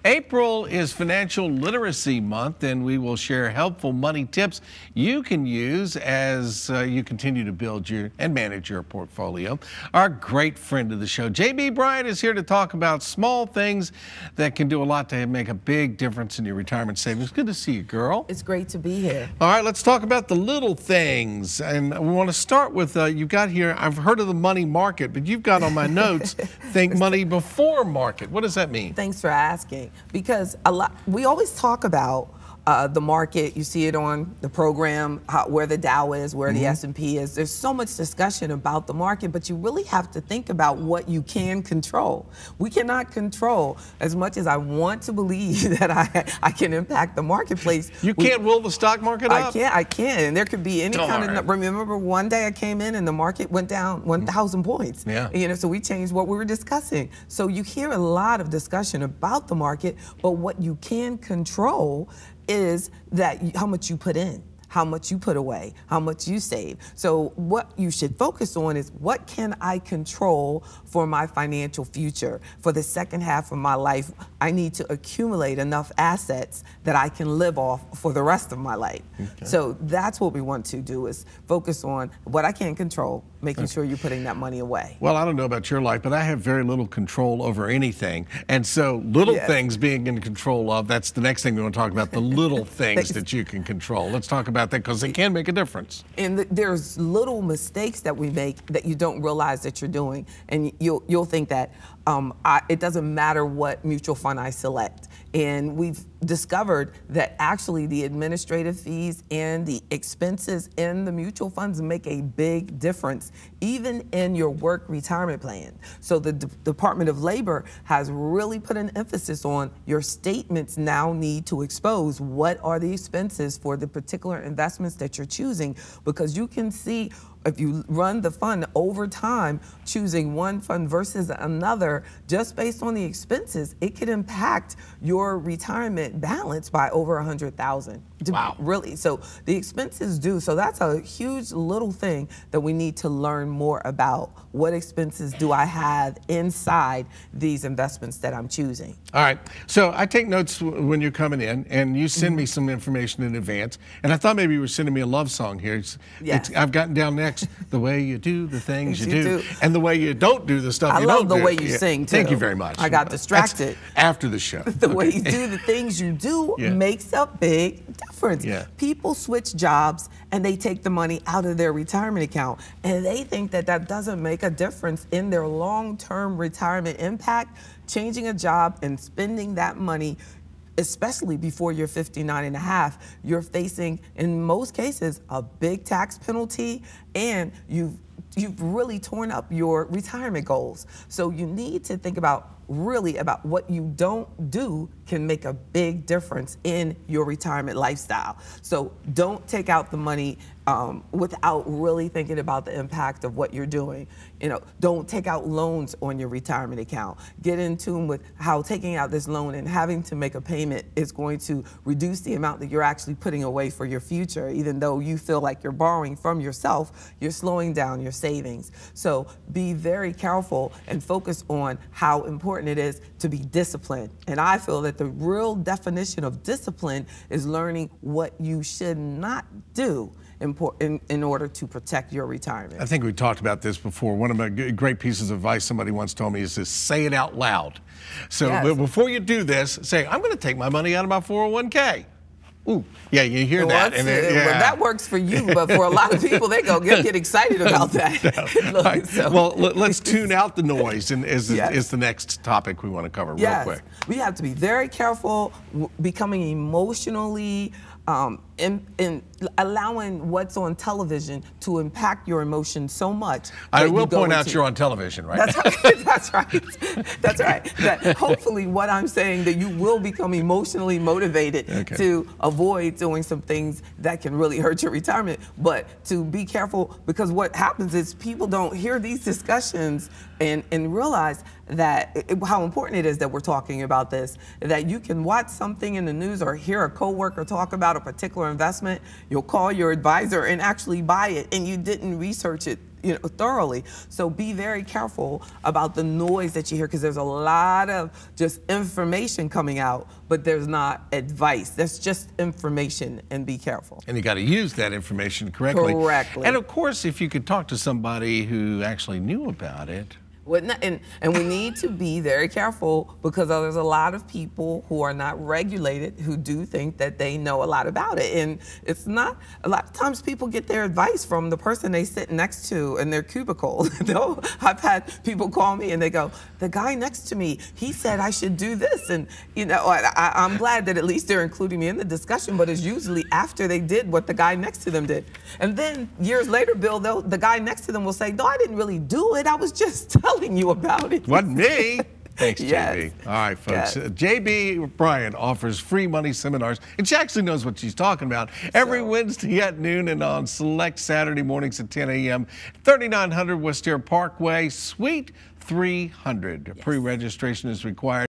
April is Financial Literacy Month, and we will share helpful money tips you can use as you continue to build and manage your portfolio. Our great friend of the show, J.B. Bryant, is here to talk about small things that can do a lot to make a big difference in your retirement savings. Good to see you, girl. It's great to be here. All right, let's talk about the little things. And we want to start with, you got here, I've heard of the money market, but you've got on my notes, think money before market. What does that mean? Thanks for asking. Because we always talk about the market. You see it on the program, where the Dow is, where the S&P is. There's so much discussion about the market, but you really have to think about what you can control. We cannot control, as much as I want to believe that I can impact the marketplace. You can't will the stock market up? I can't. And there could be any kind of, remember one day I came in and the market went down 1,000 points. Yeah. You know, so we changed what we were discussing. So you hear a lot of discussion about the market, but what you can control is that how much you put in, how much you put away, how much you save. So what you should focus on is, what can I control for my financial future? For the second half of my life, I need to accumulate enough assets that I can live off for the rest of my life. Okay. So that's what we want to do, is focus on what I can control, making sure you're putting that money away. Well, I don't know about your life, but I have very little control over anything. And so little things being in control of, that's the next thing we want to talk about, the little things that you can control. Let's talk about that, because it can make a difference. And there's little mistakes that we make that you don't realize that you're doing. And you'll think that it doesn't matter what mutual fund I select. And we've discovered that actually the administrative fees and the expenses in the mutual funds make a big difference, even in your work retirement plan. So the Department of Labor has really put an emphasis on your statements now need to expose what are the expenses for the particular investments that you're choosing, because you can see, if you run the fund over time, choosing one fund versus another, just based on the expenses, it could impact your retirement balance by over $100,000. Wow. Really, so the expenses do. So that's a huge little thing that we need to learn more about. What expenses do I have inside these investments that I'm choosing? All right, so I take notes when you're coming in, and you send me some information in advance, and I thought maybe you were sending me a love song here. I've gotten down next, the way you do the things you do, and the way you don't do the stuff you don't do. I love the way you sing, too. Thank you very much. I got distracted. That's after the show. The way you do the things you do makes a big difference. People switch jobs and they take the money out of their retirement account, and they think that that doesn't make a difference in their long-term retirement impact. Changing a job and spending that money, especially before you're 59 and a half, you're facing, in most cases, a big tax penalty, and you've really torn up your retirement goals. So you need to think about what you don't do can make a big difference in your retirement lifestyle. So don't take out the money without really thinking about the impact of what you're doing. You know, don't take out loans on your retirement account. Get in tune with how taking out this loan and having to make a payment is going to reduce the amount that you're actually putting away for your future. Even though you feel like you're borrowing from yourself, you're slowing down your savings. So be very careful and focus on how important it is to be disciplined. And I feel that the real definition of discipline is learning what you should not do in order to protect your retirement. I think we talked about this before. One of my great pieces of advice somebody once told me is to say it out loud. So before you do this, say, I'm going to take my money out of my 401k. Ooh, yeah, you hear that. And well, that works for you, but for a lot of people, they get excited about that. Look, right. Well, let's tune out the noise, and is the next topic we want to cover real quick. We have to be very careful becoming emotionally in allowing what's on television to impact your emotions so much. I will point out you're on television, right? That's right. That's right. That's right. That hopefully what I'm saying, that you will become emotionally motivated to avoid doing some things that can really hurt your retirement, but to be careful, because what happens is people don't hear these discussions and realize that how important it is that we're talking about this, that you can watch something in the news or hear a coworker talk about a particular investment, you'll call your advisor and actually buy it, and you didn't research it thoroughly. So be very careful about the noise that you hear, because there's a lot of just information coming out, but there's not advice. That's just information, and be careful. And you got to use that information correctly. Correctly. And of course, if you could talk to somebody who actually knew about it. And we need to be very careful, because there's a lot of people who are not regulated who do think that they know a lot about it. And it's not, a lot of times people get their advice from the person they sit next to in their cubicle. I've had people call me and they go, the guy next to me, he said I should do this. And I'm glad that at least they're including me in the discussion, but it's usually after they did what the guy next to them did. And then years later, Bill, the guy next to them will say, no, I didn't really do it. I was just telling you about it. Wasn't me. Thanks, Yes. JB. All right, folks. Yes. JB Bryant offers free money seminars, and she actually knows what she's talking about. Every Wednesday at noon and on select Saturday mornings at 10 a.m. 3900 Wisteria Parkway, Suite 300. Yes. Pre-registration is required.